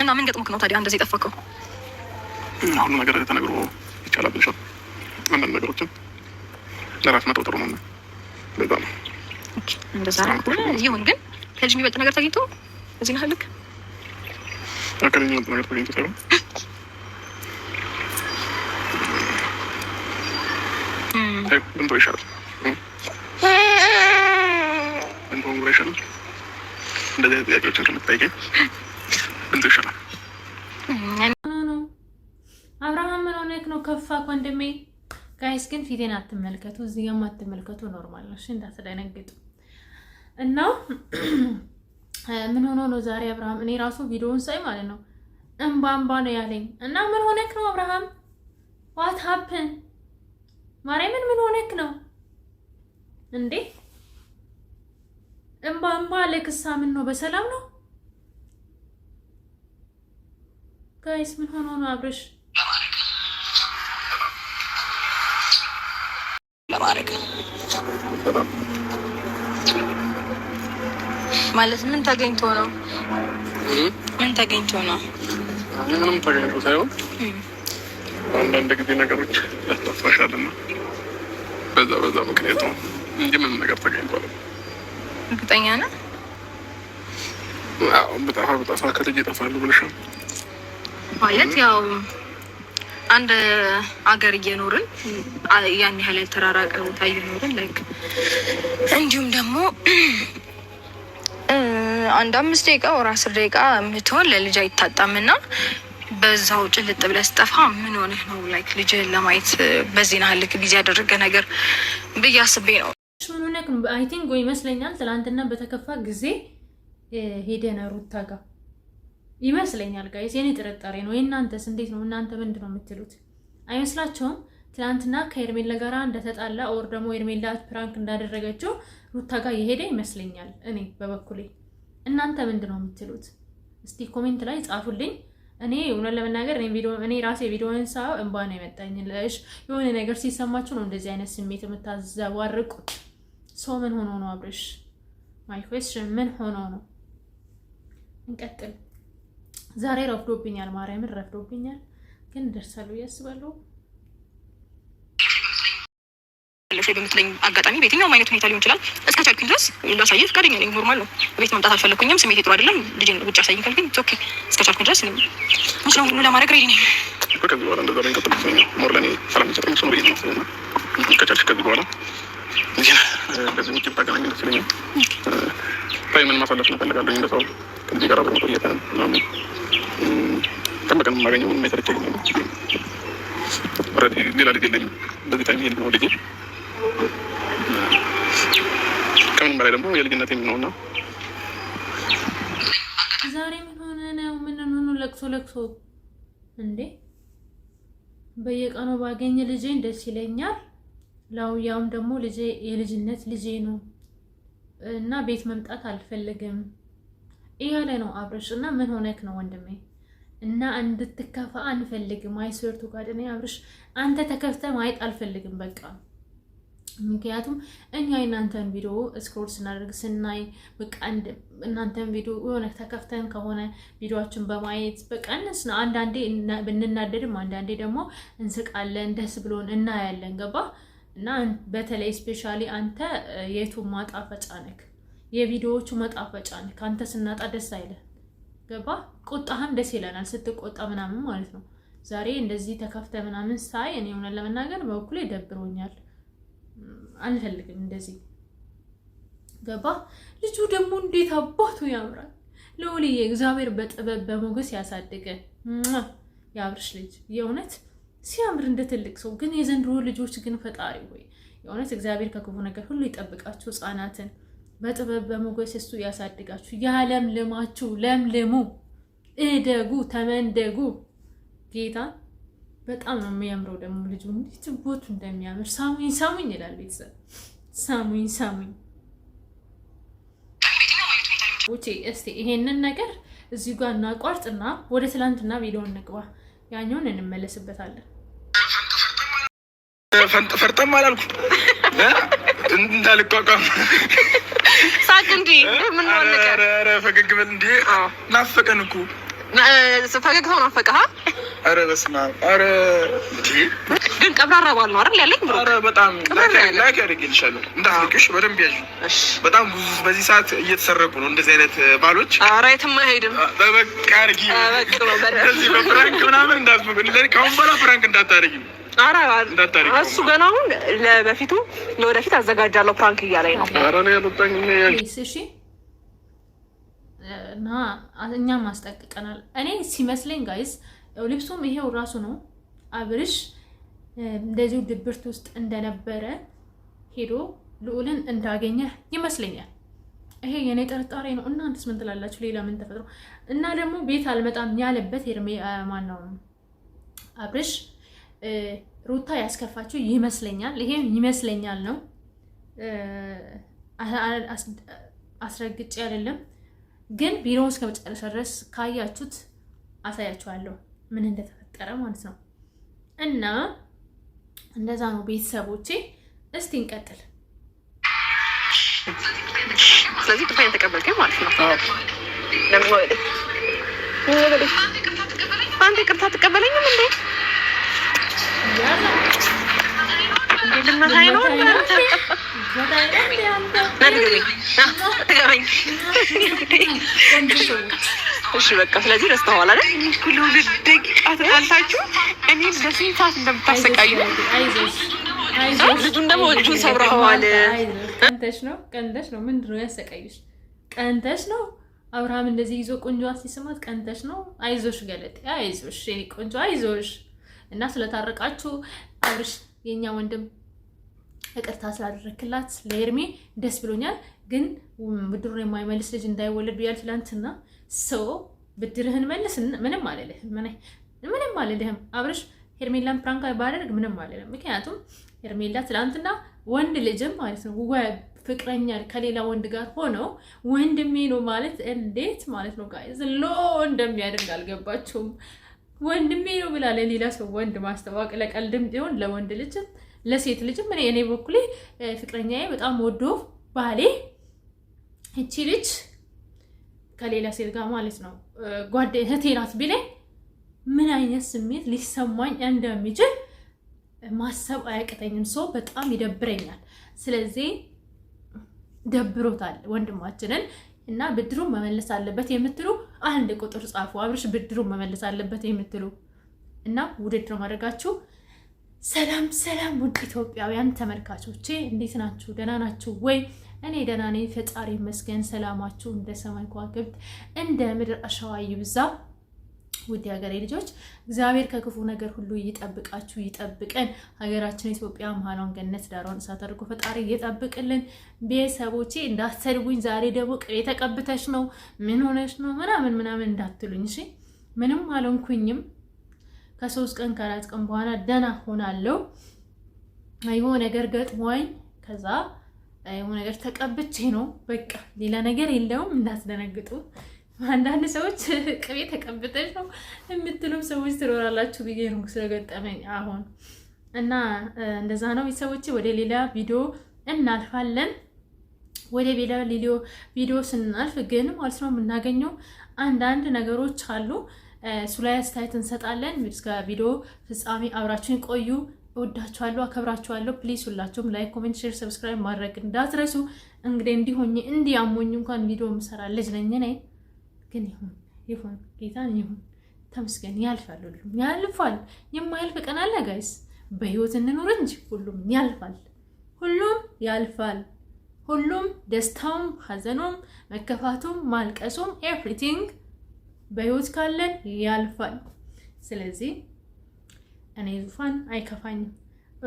እና ምን ገጥሞክ ነው ታዲያ እንደዚህ ጠፋከው? ሁሉ ነገር ተነግሮ ይቻላል ብለሻል። አንዳንድ ነገሮችን ለራስ መተው ጥሩ ነው። በዛ ነው እንደዛ ይሁን። ግን ከልጅ የሚበልጥ ነገር ተገኝቶ እዚህ ነው ልክ ከልጅ የሚበልጥ ነገር ተገኝቶ ሳይሆን ብንተው ይሻላል። ብንተው ይሻላል። እንደዚህ አይነት ጥያቄዎችን ከምትጠይቀኝ ብንተው ይሻላል። አብርሃም ምን ሆነክ ነው? ከፋክ ወንድሜ። ጋይስ ግን ፊቴን አትመልከቱ፣ እዚህ ጋር አትመልከቱ። ኖርማል ነው። እሺ እንዳትደነግጡ። እና ምን ሆኖ ነው ዛሬ አብርሃም? እኔ ራሱ ቪዲዮውን ሳይ ማለት ነው እንባ ነው ያለኝ። እና ምን ሆነክ ነው አብርሃም? ዋት ሃፕን? ማርያምን ምን ሆነክ ነው እንዴ? እንባ ለክሳ ምን ነው? በሰላም ነው ጋይስ? ምን ሆኖ ነው አብርሽ? ለማድረግ ማለት ምን ተገኝቶ ነው? ምን ተገኝቶ ነው? ምንም ተገኝቶ ሳይሆን አንዳንድ ጊዜ ነገሮች ያስጠፋሻልና በዛ ምክንያት ነው እንጂ ምንም ነገር ተገኝቷል። እርግጠኛ ነህ? አዎ በጣም ከልጅ ይጠፋሉ ብለሻል ማለት ያው አንድ አገር እየኖርን ያን ያህል ተራራቀ ቦታ እየኖርን ላይክ እንዲሁም ደግሞ አንድ 5 ደቂቃ ወር 10 ደቂቃ የምትሆን ለልጅ አይታጣምና በዛው ጭልጥ ብለህ ስጠፋ ምን ሆነህ ነው ላይክ ልጅህን ለማየት በዚህ ናህል ጊዜ ያደረገ ነገር ብዬ አስቤ ነው። ምን ሆነህ ነው? አይ ቲንክ ወይ ይመስለኛል ትላንትና በተከፋ ጊዜ ሄደን ሩታ ጋር ይመስለኛል ጋይስ፣ የኔ ጥርጣሬ ነው። የእናንተስ እንዴት ነው? እናንተ ምንድን ነው የምትሉት? አይመስላችሁም? ትናንትና ከኤርሜላ ጋር እንደተጣላ ኦር ደግሞ ኤርሜላ ፕራንክ እንዳደረገችው ሩታ ጋር የሄደ ይመስለኛል እኔ በበኩሌ። እናንተ ምንድን ነው የምትሉት? እስቲ ኮሜንት ላይ ጻፉልኝ። እኔ እውነት ለመናገር እኔ ራሴ ቪዲዮውን ሳው እንባ ነው የመጣኝ። ለእሽ የሆነ ነገር ሲሰማችሁ ነው እንደዚህ አይነት ስሜት የምታዘዋርቁት። ሰው ምን ሆኖ ነው አብርሽ? ማይ ኩዌስችን ምን ሆኖ ነው? እንቀጥል። ዛሬ ረፍዶብኛል፣ ማርያምን ረፍዶብኛል፣ ግን ደርሳለሁ ያስባለሁ። በምትለኝ አጋጣሚ በየትኛውም አይነት ሁኔታ ሊሆን ይችላል እስከ ቻልኩኝ ድረስ ላሳየህ ፈቃደኛ ነኝ። ኖርማል ነው። ቤት መምጣት አልፈለኩኝም፣ ስሜቴ ጥሩ አይደለም፣ ልጄን ውጭ አሳይኝ ካልኩኝ ኦኬ፣ እስከ ቻልኩኝ ድረስ ሙስሊም ሁሉ ለማድረግ ሬዲ ነኝ። ከዚህ በኋላ እንደዛ ላይ እንቀጥል ይመስለኛል። ሞር ለእኔ ሰላም የሚሰጠኝ እሱ ነው ብዬ ነው። ከቻልሽ ከዚህ በኋላ ከዚህ ውጭ ብታገናኝ ደስ ይለኛል። ታይምን ማሳለፍ እንፈልጋለሁ። እንደ ሰው ከዚህ ጋር በመቆየት ምናምን ቀን በቀን የማገኘው ምንም አይሰለቸኝም። ሌላ ልጅ የለኝም። በዚህ ታይም ይሄ ነው ልጄ። ከምንም በላይ ደግሞ የልጅነቴም ነውና ዛሬ ምን ሆነ ነው? ምን ሆነ? ለቅሶ እንዴ? በየቀኑ ባገኘ ልጄን ደስ ይለኛል። ያውም ደግሞ ልጄ የልጅነት ልጄ ነው እና ቤት መምጣት አልፈልግም እያለ ነው አብርሽ። እና ምን ሆነክ ነው ወንድሜ? እና እንድትከፋ አንፈልግም። አይስወርቱ ጋር እኔ አብርሽ አንተ ተከፍተ ማየት አልፈልግም በቃ። ምክንያቱም እኛ እናንተን ቪዲዮ ስክሮል ስናደርግ ስናይ በቃ እናንተን ቪዲዮ የሆነ ተከፍተን ከሆነ ቪዲዮአችን በማየት በቃ ነው አንዳንዴ ብንናደድም አንዳንዴ ደግሞ እንስቃለን፣ ደስ ብሎን እናያለን። ገባ? እና በተለይ ስፔሻሊ አንተ የቱ ማጣፈጫ ነክ፣ የቪዲዮዎቹ ማጣፈጫ ነክ። አንተ ስናጣ ደስ አይለን። ገባ? ቁጣህም ደስ ይለናል ስትቆጣ ምናምን ማለት ነው። ዛሬ እንደዚህ ተከፍተ ምናምን ሳይ እኔ ሆነ ለመናገር በኩሌ ደብሮኛል። አንፈልግም እንደዚህ። ገባ? ልጁ ደግሞ እንዴት አባቱ ያምራል። ለወልዬ እግዚአብሔር በጥበብ በሞገስ ያሳድገ ያብርሽ ልጅ የእውነት ሲያምር እንደ ትልቅ ሰው። ግን የዘንድሮ ልጆች ግን ፈጣሪ ወይ የእውነት እግዚአብሔር ከክፉ ነገር ሁሉ ይጠብቃችሁ። ህጻናትን በጥበብ በሞገስ እሱ ያሳድጋችሁ። ያለምልማችሁ፣ ለምልሙ፣ እደጉ፣ ተመንደጉ። ጌታ በጣም ነው የሚያምረው። ደግሞ ልጁ እንዴት ቦቱ እንደሚያምር ሳሙኝ ይላል ቤተሰብ። ሳሙኝ ውጪ። እስቲ ይሄንን ነገር እዚህ ጋር እናቋርጥና ወደ ትላንትና ቪዲዮ እንግባ። ያኛውን እንመለስበታለን። ፈርጠም አላልኩ እንዳልቋቋም ሳቅ እንዴ ምን ነው ነገር? ኧረ ፈገግ በል እንዴ። ናፈቀን እኮ ፈገግታውን አፈቀሃ? ኧረ በስመ አብ! ኧረ ግን ቀብራራ ባል ነው አይደል ያለኝ? ኧረ በጣም ላይክ ያደርግልሻለሁ። እንዳትልቅሽ በደንብ ያዥ። በጣም ብዙ በዚህ ሰዓት እየተሰረቁ ነው እንደዚህ አይነት ባሎች። ኧረ የትም አይሄድም። በቃ አድርጊ። እንደዚህ በፍራንክ ምናምን ከአሁን በኋላ ፍራንክ እንዳታደርጊ። እሱ ገና አሁን ለበፊቱ ለወደፊት አዘጋጃለሁ ፕራንክ እያለኝ ነው። ኧረ ነው ያልወጣኝ። እሺ እና እኛም አስጠቅቀናል። እኔ ሲመስለኝ ጋይስ ልብሱም ይሄው ራሱ ነው። አብርሽ እንደዚሁ ድብርት ውስጥ እንደነበረ ሄዶ ልዑልን እንዳገኘ ይመስለኛል። ይሄ የኔ ጥርጣሬ ነው። እናንተስ ምን ትላላችሁ? ሌላ ምን ተፈጥሮ እና ደግሞ ቤት አልመጣም ያለበት ማነው አብርሽ ሩታ ያስከፋችሁ ይመስለኛል። ይሄም ይመስለኛል ነው፣ አስረግጬ አይደለም። ግን ቢሮ እስከ መጨረሻ ድረስ ካያችሁት አሳያችኋለሁ ምን እንደተፈጠረ ማለት ነው። እና እንደዛ ነው ቤተሰቦቼ። እስቲ እንቀጥል። ስለዚህ ጥፋዬን ተቀበልከኝ ማለት ነው። አንተ ይቅርታ ትቀበለኝም እንዴ? እሺ በቃ ስለዚህ ረስተዋል አይደል? ሁሉ ደቂቃ ተጣልታችሁ እኔ በስንት ሰዓት እንደምታሰቃዩ ልጁን ደግሞ እጁን ሰብረዋል። ቀንተሽ ነው ምንድን ነው ያሰቃዩሽ? ቀንተሽ ነው አብርሃም እንደዚህ ይዞ ቆንጆ ሲስማት ቀንተሽ ነው። አይዞሽ ገለጤ፣ አይዞሽ የኔ ቆንጆ አይዞሽ። እና ስለታረቃችሁ አብርሽ የኛ ወንድም ይቅርታ ስላደረክላት ለኤርሚ ደስ ብሎኛል። ግን ብድሩን የማይመልስ ልጅ እንዳይወለድ ብያል ትላንትና። ሰው ብድርህን መልስ። ምንም አልልህም አብርሽ። ሄርሜላን ፕራንክ ባደርግ ምንም አልልም። ምክንያቱም ሄርሜላ ትላንትና ወንድ ልጅም ማለት ነው ፍቅረኛ ከሌላ ወንድ ጋር ሆነው ወንድሜ ነው ማለት እንዴት ማለት ነው ጋይዝ ሎ እንደሚያደርግ አልገባችሁም? ወንድሜ ነው ብላ ለሌላ ሰው ወንድ ማስተዋወቅ ለቀልድም ቢሆን ለወንድ ልጅም ለሴት ልጅም እኔ በኩሌ ፍቅረኛዬ በጣም ወዶ ባሌ እቺ ልጅ ከሌላ ሴት ጋር ማለት ነው ጓደኛዬ እህቴ ናት ቢለኝ ምን አይነት ስሜት ሊሰማኝ እንደሚችል ማሰብ አያቅተኝም። ሰው በጣም ይደብረኛል። ስለዚህ ደብሮታል ወንድማችንን እና ብድሩን መመለስ አለበት የምትሉ አንድ ቁጥር ጻፉ። አብርሽ ብድሩን መመለስ አለበት የምትሉ እና ውድድር ማድረጋችሁ። ሰላም ውድ ኢትዮጵያውያን ተመልካቾቼ እንዴት ናችሁ? ደህና ናችሁ ወይ? እኔ ደህና ነኝ፣ ፈጣሪ ይመስገን። ሰላማችሁ እንደ ሰማይ ከዋክብት እንደ ምድር አሸዋ ይብዛ። ውድ ሀገሬ ልጆች እግዚአብሔር ከክፉ ነገር ሁሉ ይጠብቃችሁ ይጠብቀን። ሀገራችን ኢትዮጵያ መሃሏን ገነት ዳሯን እሳት አድርጎ ፈጣሪ ይጠብቅልን። ቤተሰቦቼ እንዳትሰድቡኝ። ዛሬ ደግሞ ቅቤ ተቀብተሽ ነው ምን ሆነሽ ነው ምናምን እንዳትሉኝ እሺ። ምንም አልሆንኩኝም። ከ3 ቀን ከ4 ቀን በኋላ ደህና ሆናለሁ። የሆነ ነገር ገጥሞኝ ከዛ የሆነ ነገር ተቀብቼ ነው በቃ፣ ሌላ ነገር የለውም። እንዳትደነግጡ። አንዳንድ ሰዎች ቅቤ ተቀብተሽ ነው የምትሉም ሰዎች ትኖራላችሁ ብዬ ነው ስለገጠመኝ አሁን እና እንደዛ ነው ቤተሰቦቼ። ወደ ሌላ ቪዲዮ እናልፋለን። ወደ ሌላ ቪዲዮ ስናልፍ ግን ማለት ነው የምናገኘው አንዳንድ ነገሮች አሉ። እሱ ላይ አስተያየት እንሰጣለን። እስከ ቪዲዮ ፍጻሜ አብራችሁን ቆዩ። እወዳችኋለሁ፣ አከብራችኋለሁ። ፕሊዝ ሁላችሁም ላይክ፣ ኮሜንት፣ ሼር፣ ሰብስክራይብ ማድረግ እንዳትረሱ። እንግዲህ እንዲያሞኝ እንኳን ቪዲዮ የምሰራ ልጅ ነኝ እኔ። ግን ይሁን ጌታን ይሁን ተመስገን። ያልፋል፣ ሁሉም ያልፋል። የማያልፍ ቀን አለ ጋይስ። በህይወት እንኑር እንጂ ሁሉም ያልፋል፣ ሁሉም ያልፋል። ሁሉም ደስታውም፣ ሀዘኑም፣ መከፋቱም፣ ማልቀሱም ኤቭሪቲንግ በህይወት ካለን ያልፋል። ስለዚህ እኔ ዙፋን አይከፋኝም።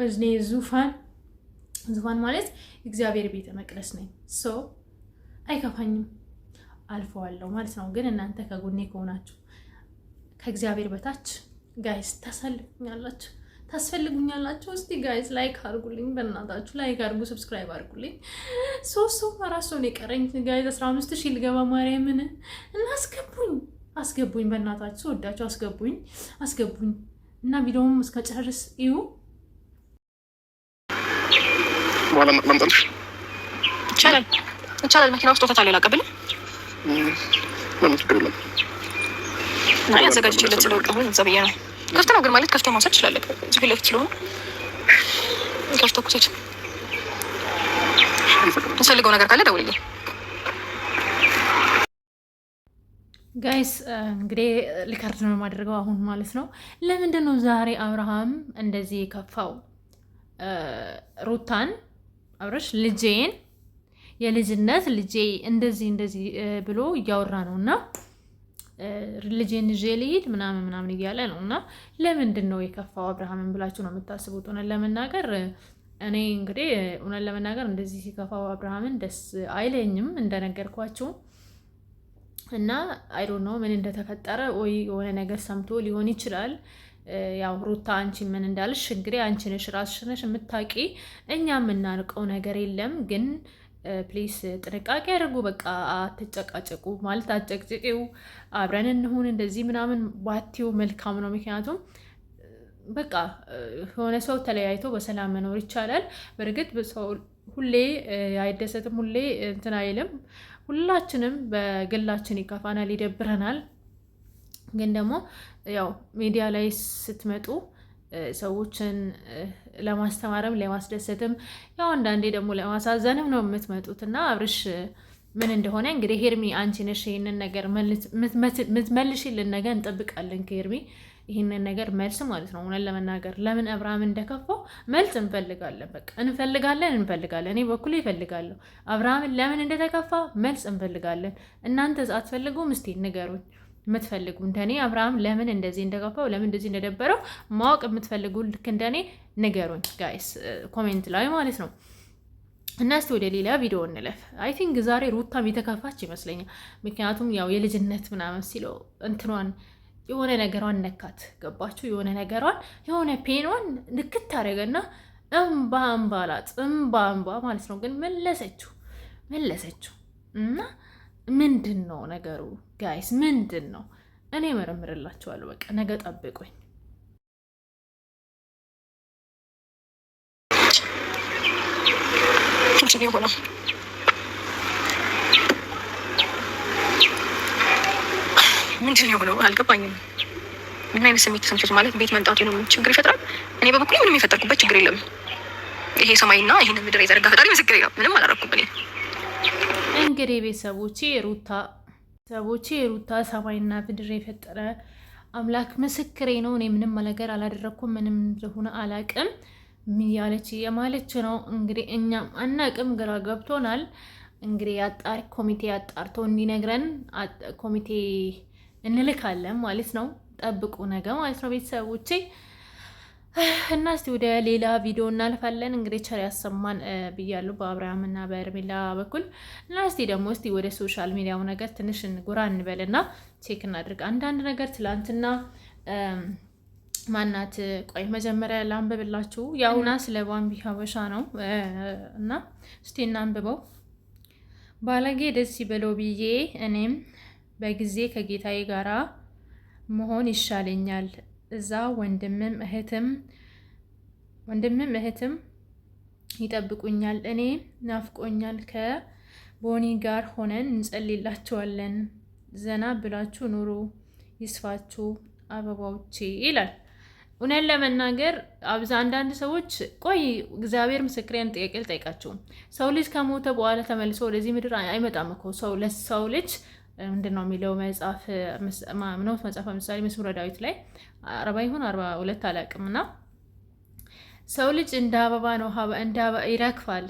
እኔ ዙፋን ማለት እግዚአብሔር ቤተ መቅደስ ነኝ። ሶ አይከፋኝም፣ አልፈዋለሁ ማለት ነው። ግን እናንተ ከጎኔ ከሆናችሁ ከእግዚአብሔር በታች ጋይስ ታስፈልጉኛላችሁ። እስቲ ጋይስ ላይክ አድርጉልኝ፣ በእናታችሁ ላይክ አድርጉ፣ ሰብስክራይብ አድርጉልኝ። 3 ሰው ነው የቀረኝ ጋይስ። 15,000 ልገባ ማርያምን እና አስገቡኝ በእናታችሁ ወዳችሁ አስገቡኝ እና ቪዲዮውን እስከጨርስ እዩ። በኋላ ማምጣልሽ ይቻላል። መኪና ውስጥ ወተት አለ ላቀብል። ለምን ችግር የለም። አይ አዘጋጅቼለት ስለወጣሁ እዛ ብዬ ነው። ክፍት ነው ግን ማለት ከፍተህ ማውሰድ ትችላለህ። እዚህ ፊት ለፊት ስለሆነ ከፍተህ ኩሴት የምትፈልገው ነገር ካለ ደውልልኝ። ጋይስ እንግዲህ ሊካርድ ነው የማደርገው አሁን ማለት ነው። ለምንድን ነው ዛሬ አብርሃም እንደዚህ የከፋው? ሩታን አብረሽ ልጄን የልጅነት ልጄ እንደዚህ ብሎ እያወራ ነው እና ልጄን ይዤ ልሂድ ምናምን እያለ ነው እና ለምንድን ነው የከፋው አብርሃምን ብላችሁ ነው የምታስቡት? እውነት ለመናገር እኔ እንግዲህ እውነት ለመናገር እንደዚህ ሲከፋው አብርሃምን ደስ አይለኝም እንደነገርኳችሁ እና አይ ዶንት ኖ ምን እንደተፈጠረ ወይ የሆነ ነገር ሰምቶ ሊሆን ይችላል። ያው ሩታ አንቺ ምን እንዳልሽ እንግዲህ አንቺ ነሽ ራስሽ ነሽ የምታውቂ፣ እኛ የምናርቀው ነገር የለም። ግን ፕሊስ ጥንቃቄ ያደርጉ። በቃ አትጨቃጨቁ ማለት አጨቅጭቂው፣ አብረን እንሁን እንደዚህ ምናምን ባቲው መልካም ነው። ምክንያቱም በቃ የሆነ ሰው ተለያይቶ በሰላም መኖር ይቻላል። በእርግጥ ሰው ሁሌ አይደሰትም፣ ሁሌ እንትን አይልም። ሁላችንም በግላችን ይከፋናል፣ ይደብረናል። ግን ደግሞ ያው ሚዲያ ላይ ስትመጡ ሰዎችን ለማስተማርም ለማስደሰትም ያው አንዳንዴ ደግሞ ለማሳዘንም ነው የምትመጡት እና አብርሽ ምን እንደሆነ እንግዲህ ሄርሚ አንቺ ነሽ ይሄንን ነገር ምትመልሽልን ነገር እንጠብቃለን ከሄርሚ ይህንን ነገር መልስ ማለት ነው። እውነት ለመናገር ለምን አብርሃም እንደከፋው መልስ እንፈልጋለን። በቃ እንፈልጋለን። እኔ በኩል ይፈልጋለሁ። አብርሃምን ለምን እንደተከፋ መልስ እንፈልጋለን። እናንተ አትፈልጉም? እስቲ ንገሩኝ የምትፈልጉ እንደኔ አብርሃም ለምን እንደዚህ እንደከፋው ለምን እንደዚህ እንደደበረው ማወቅ የምትፈልጉ ልክ እንደኔ ንገሩኝ ጋይስ ኮሜንት ላይ ማለት ነው። እና እስቲ ወደ ሌላ ቪዲዮ እንለፍ። አይ ቲንክ ዛሬ ሩታም የተከፋች ይመስለኛል። ምክንያቱም ያው የልጅነት ምናምን ሲለው እንትኗን የሆነ ነገሯን ነካት። ገባችሁ? የሆነ ነገሯን የሆነ ፔኗን ንክት ታደረገና እምባ አላት እምባ ማለት ነው። ግን መለሰችው እና ምንድን ነው ነገሩ ጋይስ? ምንድን ነው? እኔ መረምርላችኋለሁ። በቃ ነገ ጠብቁኝ። ምንድን ነው የሆነው? አልገባኝም። ምን አይነት ስሜት ተሰምቶት ማለት ቤት መምጣቱ ነው ችግር ይፈጥራል? እኔ በበኩሌ ምንም የፈጠርኩበት ችግር የለም። ይሄ ሰማይና ይሄን ምድር የዘረጋ ፈጣሪ ምስክሬ ነው። ምንም አላደረኩብኝ። እንግዲህ ቤተሰቦቼ ሩታ ሰማይና ምድር የፈጠረ አምላክ ምስክሬ ነው። እኔ ምንም ነገር አላደረኩም። ምንም እንደሆነ አላቅም ያለች የማለች ነው። እንግዲህ እኛም አናቅም፣ ግራ ገብቶናል። እንግዲህ አጣሪ ኮሚቴ አጣርቶ እንዲነግረን ኮሚቴ እንልካለን ማለት ነው። ጠብቁ ነገ ማለት ነው ቤተሰቦቼ። እና እስቲ ወደ ሌላ ቪዲዮ እናልፋለን። እንግዲህ ቸር ያሰማን ብያለሁ በአብርሃም እና በኤርሜላ በኩል። እና እስቲ ደግሞ ወደ ሶሻል ሚዲያው ነገር ትንሽ ጎራ እንበልና ቼክ እናድርግ አንዳንድ ነገር። ትላንትና ማናት ቆይ መጀመሪያ ላንብብላችሁ። ያውና ስለ ባምቢ ሀበሻ ነው እና እስቲ እናንብበው። ባለጌ ደስ ይበለው ብዬ እኔም በጊዜ ከጌታዬ ጋራ መሆን ይሻለኛል። እዛ ወንድምም እህትም ይጠብቁኛል። እኔ ናፍቆኛል። ከቦኒ ጋር ሆነን እንጸልይላቸዋለን። ዘና ብላችሁ ኑሩ፣ ይስፋችሁ አበባዎቼ ይላል። እውነት ለመናገር አንዳንድ ሰዎች ቆይ እግዚአብሔር ምስክሬን ጥያቄ ልጠይቃችሁ። ሰው ልጅ ከሞተ በኋላ ተመልሶ ወደዚህ ምድር አይመጣም እኮ። ሰው ልጅ ምንድን ነው የሚለው መጽሐፍ ምሳሌ መዝሙረ ዳዊት ላይ 40 ይሁን 42 አላውቅም። እና ሰው ልጅ እንደ አበባ ነው ይረግፋል።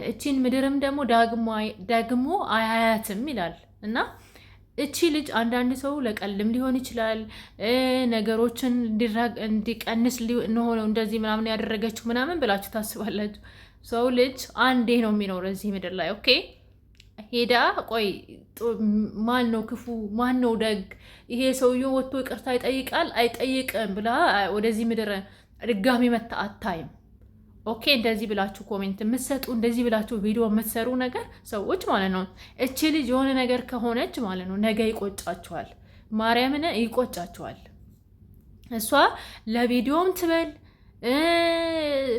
እቺን ምድርም ደግሞ ደግሞ አያያትም ይላል። እና እቺ ልጅ አንዳንድ ሰው ለቀልም ሊሆን ይችላል ነገሮችን እንዲቀንስ ሆነው እንደዚህ ምናምን ያደረገችው ምናምን ብላችሁ ታስባላችሁ። ሰው ልጅ አንዴ ነው የሚኖረው እዚህ ምድር ላይ ኦኬ። ሄዳ ቆይ ማን ነው ክፉ ማን ነው ደግ፣ ይሄ ሰውዬው ወጥቶ ይቅርታ ይጠይቃል አይጠይቅም ብላ ወደዚህ ምድር ድጋሚ መታ አታይም። ኦኬ እንደዚህ ብላችሁ ኮሜንት የምትሰጡ እንደዚህ ብላችሁ ቪዲዮ የምትሰሩ ነገር ሰዎች ማለት ነው። እቺ ልጅ የሆነ ነገር ከሆነች ማለት ነው ነገ ይቆጫቸዋል፣ ማርያምን ይቆጫቸዋል። እሷ ለቪዲዮም ትበል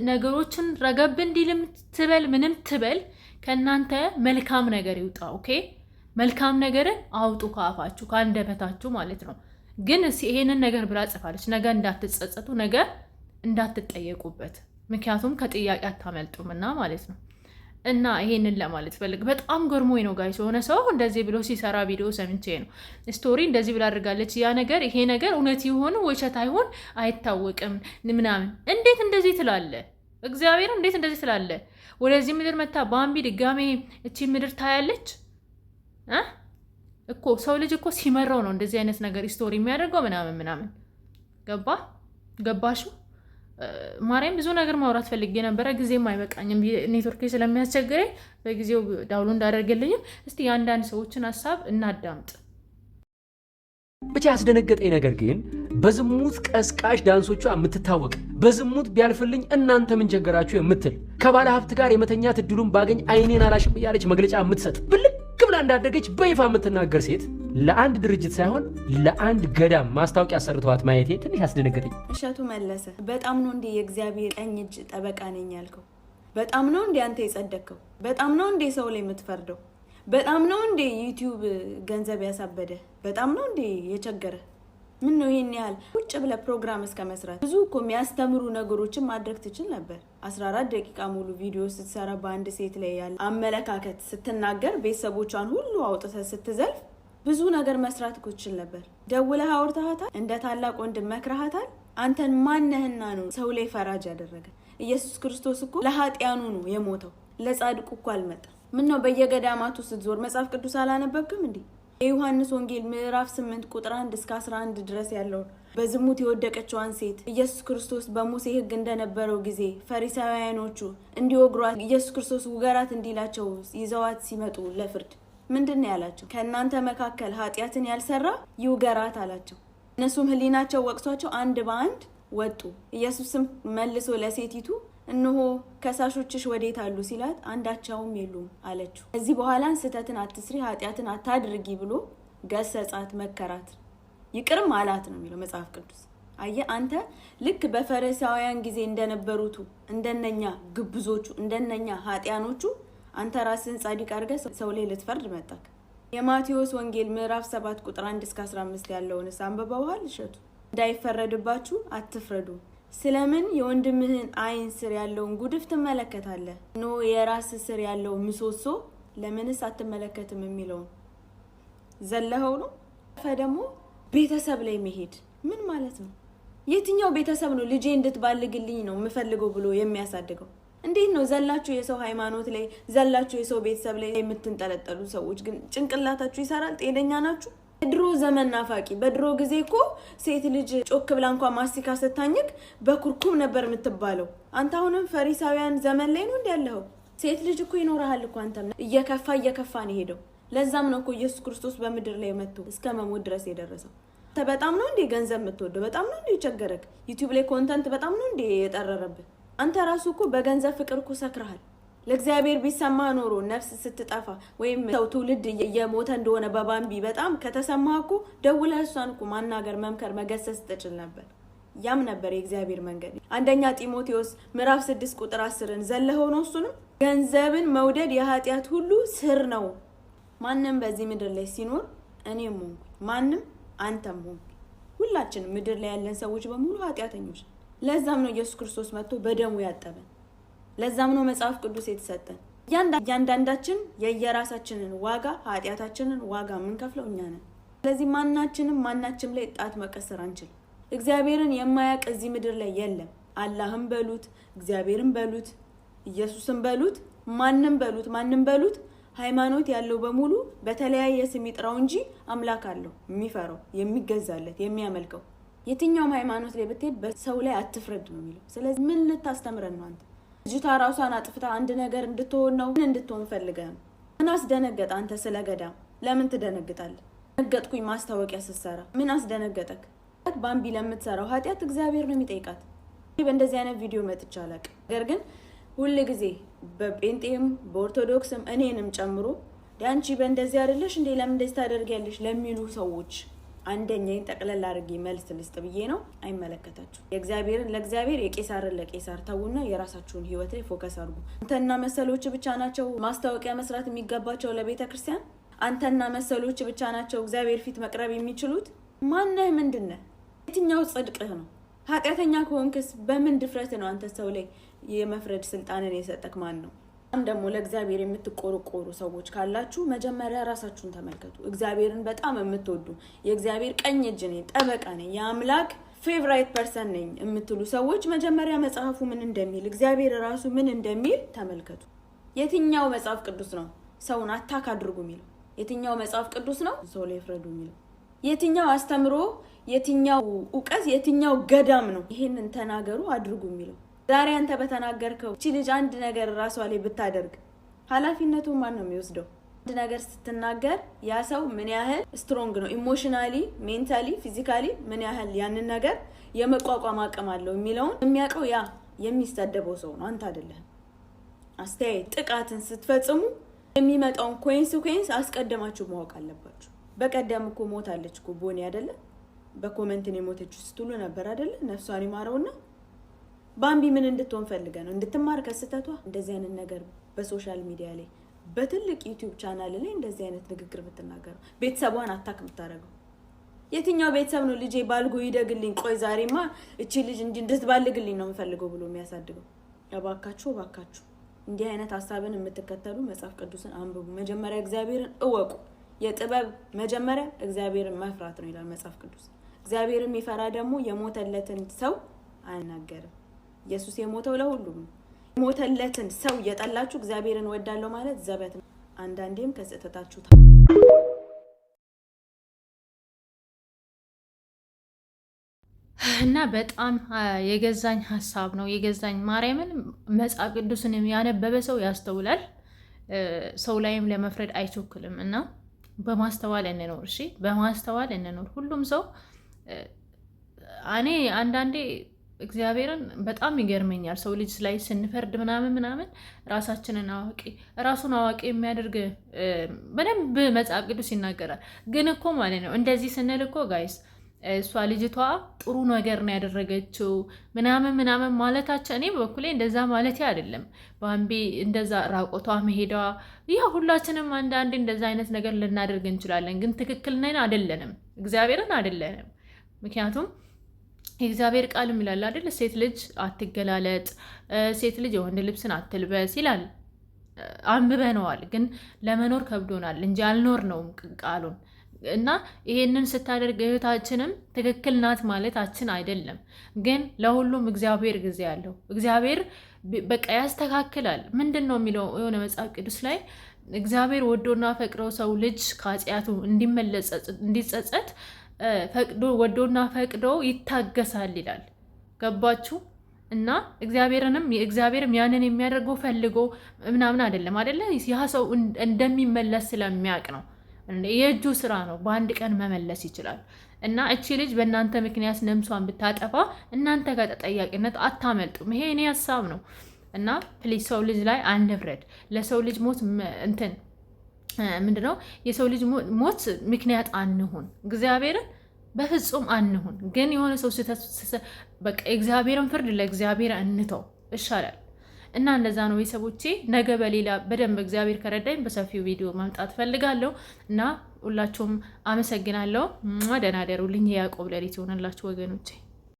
ነገሮችን ረገብ እንዲልም ትበል ምንም ትበል ከእናንተ መልካም ነገር ይውጣ። ኦኬ መልካም ነገርን አውጡ ከአፋችሁ ከአንደበታችሁ ማለት ነው። ግን ይሄንን ነገር ብላ ጽፋለች። ነገ እንዳትጸጸቱ፣ ነገ እንዳትጠየቁበት፣ ምክንያቱም ከጥያቄ አታመልጡምና ማለት ነው። እና ይሄንን ለማለት ፈልግ በጣም ገርሞኝ ነው ጋይስ። የሆነ ሰው እንደዚህ ብሎ ሲሰራ ቪዲዮ ሰምቼ ነው ስቶሪ እንደዚህ ብላ አድርጋለች። ያ ነገር ይሄ ነገር እውነት ይሆን ውሸት አይሆን አይታወቅም ምናምን። እንዴት እንደዚህ ትላለ? እግዚአብሔር እንዴት እንደዚህ ትላለ? ወደዚህ ምድር መታ ባምቢ ድጋሜ እቺ ምድር ታያለች እኮ። ሰው ልጅ እኮ ሲመራው ነው እንደዚህ አይነት ነገር ስቶሪ የሚያደርገው ምናምን። ገባሹ? ማርያም ብዙ ነገር ማውራት ፈልጌ ነበረ፣ ጊዜም አይበቃኝም ኔትወርክ ስለሚያስቸግረኝ በጊዜው ዳውንሎድ እንዳደርግልኝ። እስቲ የአንዳንድ ሰዎችን ሀሳብ እናዳምጥ። ብቻ ያስደነገጠኝ ነገር ግን በዝሙት ቀስቃሽ ዳንሶቿ የምትታወቅ በዝሙት ቢያልፍልኝ እናንተ ምን ቸገራችሁ የምትል ከባለ ሀብት ጋር የመተኛት እድሉን ባገኝ አይኔን አላሽም እያለች መግለጫ የምትሰጥ ብልቅ ብላ እንዳደገች በይፋ የምትናገር ሴት ለአንድ ድርጅት ሳይሆን ለአንድ ገዳም ማስታወቂያ ሰርተዋት ማየቴ ትንሽ አስደነገጠኝ። እሸቱ መለሰ በጣም ነው እንዴ የእግዚአብሔር ቀኝ እጅ ጠበቃ ነኝ ያልከው? በጣም ነው እንዴ አንተ የጸደቅከው? በጣም ነው እንዴ ሰው ላይ የምትፈርደው? በጣም ነው እንዴ ዩቲዩብ ገንዘብ ያሳበደ? በጣም ነው እንዴ የቸገረ? ምን ነው ይሄን ያህል ቁጭ ብለ ፕሮግራም እስከ መስራት? ብዙ እኮ የሚያስተምሩ ነገሮችን ማድረግ ትችል ነበር። 14 ደቂቃ ሙሉ ቪዲዮ ስትሰራ በአንድ ሴት ላይ ያለ አመለካከት ስትናገር ቤተሰቦቿን ሁሉ አውጥተህ ስትዘልፍ ብዙ ነገር መስራት እኮ ትችል ነበር። ደውለህ አውርተሃታል? እንደ ታላቅ ወንድም መክረሃታል? አንተን ማነህና ነው ሰው ላይ ፈራጅ ያደረገ? ኢየሱስ ክርስቶስ እኮ ለኃጢያኑ ነው የሞተው፣ ለጻድቁ እኮ አልመጣም። ምን ነው በየገዳማቱ ስትዞር መጽሐፍ ቅዱስ አላነበብክም እንዴ? የዮሐንስ ወንጌል ምዕራፍ 8 ቁጥር 1 እስከ 11 ድረስ ያለው በዝሙት የወደቀችዋን ሴት ኢየሱስ ክርስቶስ በሙሴ ሕግ እንደነበረው ጊዜ ፈሪሳውያኖቹ እንዲወግሯት ኢየሱስ ክርስቶስ ውገራት እንዲላቸው ይዘዋት ሲመጡ ለፍርድ ምንድነው ያላቸው? ከእናንተ መካከል ኃጢያትን ያልሰራ ይውገራት አላቸው። እነሱም ሕሊናቸው ወቅሷቸው አንድ በአንድ ወጡ። ኢየሱስም መልሶ ለሴቲቱ እነሆ ከሳሾችሽ ወዴት አሉ ሲላት አንዳቸውም የሉም አለችው። ከዚህ በኋላ ስህተትን አትስሪ ኃጢያትን አታድርጊ ብሎ ገሰጻት፣ መከራት፣ ይቅርም አላት ነው የሚለው መጽሐፍ ቅዱስ። አየህ አንተ ልክ በፈሪሳውያን ጊዜ እንደነበሩቱ እንደነኛ ግብዞቹ እንደነኛ ኃጢያኖቹ አንተ ራስን ጻድቅ አድርገህ ሰው ላይ ልትፈርድ መጣክ። የማቴዎስ ወንጌል ምዕራፍ 7 ቁጥር 1 እስከ 15 ያለውን አንብበዋል? እሸቱ እንዳይፈረድባችሁ አትፍረዱ። ስለምን የወንድምህን አይን ስር ያለውን ጉድፍ ትመለከታለህ? ኖ የራስ ስር ያለው ምሰሶ ለምንስ አትመለከትም የሚለውን ዘለኸው ነው። ደግሞ ቤተሰብ ላይ መሄድ ምን ማለት ነው? የትኛው ቤተሰብ ነው ልጄ እንድትባልግልኝ ነው የምፈልገው ብሎ የሚያሳድገው? እንዴት ነው ዘላችሁ የሰው ሃይማኖት ላይ ዘላችሁ የሰው ቤተሰብ ላይ የምትንጠለጠሉ ሰዎች ግን ጭንቅላታችሁ ይሰራል? ጤነኛ ናችሁ? በድሮ ዘመን ናፋቂ። በድሮ ጊዜ እኮ ሴት ልጅ ጮክ ብላ እንኳን ማስቲካ ስታኝክ በኩርኩም ነበር የምትባለው። አንተ አሁንም ፈሪሳውያን ዘመን ላይ ነው ያለኸው። ሴት ልጅ እኮ ይኖርሃል እኮ አንተም እየከፋ ነው ሄደው። ለዛም ነው እኮ ኢየሱስ ክርስቶስ በምድር ላይ መጥቶ እስከ መሞት ድረስ የደረሰው። በጣም ነው እንዴ ገንዘብ የምትወደው? በጣም ነው እንዴ የቸገረክ? ዩቲዩብ ላይ ኮንተንት በጣም ነው እንዴ የጠረረብህ? አንተ ራሱ እኮ በገንዘብ ፍቅር እኮ ሰክረሃል። ለእግዚአብሔር ቢሰማ ኖሮ ነፍስ ስትጠፋ ወይም ሰው ትውልድ እየሞተ እንደሆነ በባምቢ በጣም ከተሰማ እኮ ደውለህ እሷን እኮ ማናገር፣ መምከር፣ መገሰጽ ትችል ነበር። ያም ነበር የእግዚአብሔር መንገድ። አንደኛ ጢሞቴዎስ ምዕራፍ 6 ቁጥር 10 ዘለኸው ነው። እሱንም ገንዘብን መውደድ የኃጢአት ሁሉ ስር ነው። ማንም በዚህ ምድር ላይ ሲኖር እኔም ሆንኩ ማንም አንተም ሆንኩ ሁላችንም ምድር ላይ ያለን ሰዎች በሙሉ ኃጢአተኞች። ለዛም ነው ኢየሱስ ክርስቶስ መጥቶ በደሙ ያጠበን። ለዛም ነው መጽሐፍ ቅዱስ የተሰጠን። እያንዳንዳችን የየራሳችንን ዋጋ ኃጢአታችንን ዋጋ የምንከፍለው እኛ ነን። ስለዚህ ማናችንም ላይ ጣት መቀሰር አንችልም። እግዚአብሔርን የማያውቅ እዚህ ምድር ላይ የለም። አላህም በሉት እግዚአብሔርን በሉት ኢየሱስን በሉት ማንም በሉት ሃይማኖት ያለው በሙሉ በተለያየ ስም ይጥራው እንጂ አምላክ አለው የሚፈራው የሚገዛለት የሚያመልከው። የትኛውም ሃይማኖት ላይ ብትሄድ በሰው ላይ አትፍረድ ነው የሚለው። ስለዚህ ምን ልታስተምረን ነው አንተ? ልጅቷ ራሷን አጥፍታ አንድ ነገር እንድትሆን ነው። ምን እንድትሆን ፈልገህ ነው? ምን አስደነገጠ? አንተ ስለ ገዳም ለምን ትደነግጣለህ? ደነገጥኩኝ ማስታወቂያ ስትሰራ ምን አስደነገጠክ? ባምቢ ለምትሰራው ኃጢአት እግዚአብሔር ነው የሚጠይቃት። በእንደዚህ አይነት ቪዲዮ መጥቼ አላውቅም። ነገር ግን ሁሉ ጊዜ በጴንጤም በኦርቶዶክስም እኔንም ጨምሮ ዳንቺ በእንደዚህ አይደለሽ እንዴ ለምን እንደዚህ ታደርጊያለሽ ለሚሉ ሰዎች አንደኛዬን ጠቅለል አድርጌ መልስ ልስጥ ብዬ ነው። አይመለከታችሁ። የእግዚአብሔርን ለእግዚአብሔር የቄሳርን ለቄሳር ተውና የራሳችሁን ህይወት ላይ ፎከስ አድርጉ። አንተና መሰሎች ብቻ ናቸው ማስታወቂያ መስራት የሚገባቸው ለቤተ ክርስቲያን። አንተና መሰሎች ብቻ ናቸው እግዚአብሔር ፊት መቅረብ የሚችሉት? ማነህ? ምንድነህ? የትኛው ጽድቅህ ነው? ኃጢአተኛ ከሆንክስ በምን ድፍረት ነው አንተ ሰው ላይ የመፍረድ ስልጣንን የሰጠክ ማን ነው? ደግሞ ለእግዚአብሔር የምትቆረቆሩ ሰዎች ካላችሁ መጀመሪያ ራሳችሁን ተመልከቱ። እግዚአብሔርን በጣም የምትወዱ የእግዚአብሔር ቀኝ እጅ ነኝ፣ ጠበቃ ነኝ፣ የአምላክ ፌቨራይት ፐርሰን ነኝ የምትሉ ሰዎች መጀመሪያ መጽሐፉ ምን እንደሚል እግዚአብሔር ራሱ ምን እንደሚል ተመልከቱ። የትኛው መጽሐፍ ቅዱስ ነው ሰውን አታክ አድርጉ የሚለው? የትኛው መጽሐፍ ቅዱስ ነው ሰው ላይ ፍረዱ የሚለው? የትኛው አስተምሮ፣ የትኛው ዕውቀት፣ የትኛው ገዳም ነው ይሄንን ተናገሩ አድርጉ የሚለው? ዛሬ አንተ በተናገርከው እቺ ልጅ አንድ ነገር ራሷ ላይ ብታደርግ ኃላፊነቱን ማን ነው የሚወስደው? አንድ ነገር ስትናገር ያ ሰው ምን ያህል ስትሮንግ ነው ኢሞሽናሊ፣ ሜንታሊ፣ ፊዚካሊ ምን ያህል ያንን ነገር የመቋቋም አቅም አለው የሚለውን የሚያውቀው ያ የሚሰደበው ሰው ነው፣ አንተ አይደለህም። አስተያየት ጥቃትን ስትፈጽሙ የሚመጣውን ኮንሲኩዌንስ አስቀድማችሁ ማወቅ አለባችሁ። በቀደም እኮ ሞታለች እኮ ቦኒ አይደለ? በኮሜንት ነው የሞተችው ስትሉ ነበር አይደለ? ነፍሷን ይማረውና ባምቢ ምን እንድትሆን ፈልገ ነው? እንድትማር ከስተቷ? እንደዚህ አይነት ነገር በሶሻል ሚዲያ ላይ በትልቅ ዩቲዩብ ቻናል ላይ እንደዚህ አይነት ንግግር ብትናገረው ቤተሰቧን አታክ ብታረገው? የትኛው ቤተሰብ ነው ልጄ ባልጎ ይደግልኝ፣ ቆይ ዛሬማ እቺ ልጅ እንድትባልግልኝ ነው የምፈልገው ብሎ የሚያሳድገው? እባካችሁ እንዲህ አይነት ሐሳብን የምትከተሉ መጽሐፍ ቅዱስን አንብቡ። መጀመሪያ እግዚአብሔርን እወቁ። የጥበብ መጀመሪያ እግዚአብሔርን መፍራት ነው ይላል መጽሐፍ ቅዱስ። እግዚአብሔርን የሚፈራ ደግሞ የሞተለትን ሰው አይናገርም። ኢየሱስ የሞተው ለሁሉም ነው። የሞተለትን ሰው እየጠላችሁ እግዚአብሔርን ወዳለው ማለት ዘበት ነው። አንዳንዴም ከስህተታችሁ እና በጣም የገዛኝ ሀሳብ ነው የገዛኝ። ማርያምን መጽሐፍ ቅዱስን ያነበበ ሰው ያስተውላል፣ ሰው ላይም ለመፍረድ አይቸኩልም። እና በማስተዋል እንኖር። እሺ፣ በማስተዋል እንኖር ሁሉም ሰው። እኔ አንዳንዴ እግዚአብሔርን በጣም ይገርመኛል። ሰው ልጅ ላይ ስንፈርድ ምናምን ራሱን አዋቂ የሚያደርግ በደንብ መጽሐፍ ቅዱስ ይናገራል። ግን እኮ ማለት ነው እንደዚህ ስንል እኮ ጋይስ እሷ ልጅቷ ጥሩ ነገር ነው ያደረገችው ምናምን ማለታቸው እኔ በኩሌ እንደዛ ማለት አይደለም። ባምቢ እንደዛ ራቆቷ መሄዷ ያ ሁላችንም አንዳንዴ እንደዛ አይነት ነገር ልናደርግ እንችላለን። ግን ትክክል ነን አይደለንም፣ እግዚአብሔርን አይደለንም። ምክንያቱም የእግዚአብሔር ቃል ይላል አይደል? ሴት ልጅ አትገላለጥ፣ ሴት ልጅ የወንድ ልብስን አትልበስ ይላል። አንብበነዋል፣ ግን ለመኖር ከብዶናል እንጂ አልኖርነውም ቃሉን። እና ይሄንን ስታደርግ እህታችንም ትክክል ናት ማለታችን አይደለም። ግን ለሁሉም እግዚአብሔር ጊዜ አለው። እግዚአብሔር በቃ ያስተካክላል። ምንድን ነው የሚለው የሆነ መጽሐፍ ቅዱስ ላይ እግዚአብሔር ወዶና ፈቅዶ ሰው ልጅ ከኃጢአቱ እንዲጸጸት ወዶና ፈቅዶ ይታገሳል ይላል። ገባችሁ? እና እግዚአብሔርም ያንን የሚያደርገው ፈልጎ ምናምን አይደለም አይደለ? ያ ሰው እንደሚመለስ ስለሚያውቅ ነው። የእጁ ስራ ነው። በአንድ ቀን መመለስ ይችላል። እና እቺ ልጅ በእናንተ ምክንያት ነምሷን ብታጠፋ እናንተ ከተጠያቂነት አታመልጡም። ይሄ እኔ ሀሳብ ነው። እና ፕሊዝ ሰው ልጅ ላይ አንፍረድ። ለሰው ልጅ ሞት ምንድነው የሰው ልጅ ሞት ምክንያት አንሁን። እግዚአብሔርን በፍጹም አንሁን። ግን የሆነ ሰው በቃ እግዚአብሔርን ፍርድ ለእግዚአብሔር እንተው ይሻላል። እና እንደዛ ነው ቤተሰቦቼ። ነገ በሌላ በደንብ እግዚአብሔር ከረዳኝ በሰፊው ቪዲዮ ማምጣት ፈልጋለሁ። እና ሁላችሁም አመሰግናለሁ። ደህና ደሩልኝ። የያዕቆብ ሌሊት ይሆንላችሁ ወገኖቼ።